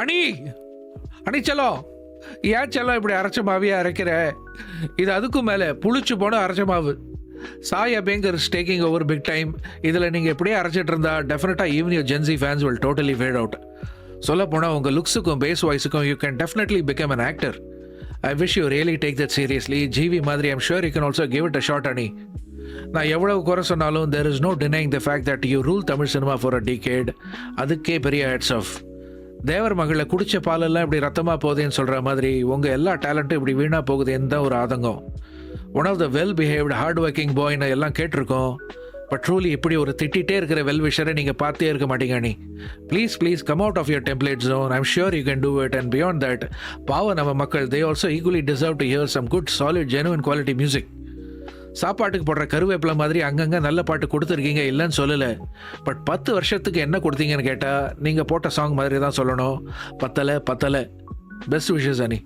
அனி அனி செல்லம், ஏன் செல்லம் இப்படி அரைச்ச மாவியா அரைக்கிற? இது அதுக்கும் மேலே புளிச்சு போன அரைச்ச மாவு. Sai Abhyankar is taking over big time. இதில் நீங்கள் இப்படியே அரைச்சிட்டு இருந்தா டெஃபினட்டாக even your Gen Z fans will totally fade out. சொல்லப்போனால் உங்கள் லுக்ஸுக்கும் பேஸ் வாய்ஸுக்கும் you can definitely become an actor. I wish you really take that seriously. G V மாதிரி I'm sure you can also give it a shot any. நான் எவ்வளவு குறை சொன்னாலும் there is no denying the fact that you rule Tamil cinema for a decade. அதுக்கே பெரிய hats off. தேவர் மகளை குடிச்ச பாலெல்லாம் இப்படி ரத்தமாக போகுதுன்னு சொல்கிற மாதிரி உங்கள் எல்லா டேலண்ட்டும் இப்படி வீணாக போகுதுன்னு தான் ஒரு ஆதங்கம். One of the well behaved hard working பாய்னு எல்லாம் கேட்டிருக்கோம். பட் ட்ரூலி இப்படி ஒரு திட்டிகிட்டே இருக்கிற வெல் விஷரை நீங்கள் பார்த்தே இருக்க மாட்டீங்க அண்ணி. Please come out of your template zone. I'm sure you can do it. And beyond that, பாவம் நம்ம மக்கள், they also equally deserve to hear some good solid genuine quality music. சாப்பாட்டுக்கு போடுற கருவேப்பிலை மாதிரி அங்கங்கே நல்ல பாட்டு கொடுத்துருக்கீங்க, இல்லைன்னு சொல்லலை. பட் 10 வருஷத்துக்கு என்ன கொடுத்தீங்கன்னு கேட்டால் நீங்கள் போட்ட சாங் மாதிரி தான் சொல்லணும். பத்தலை. பெஸ்ட் விஷஸ் அனி.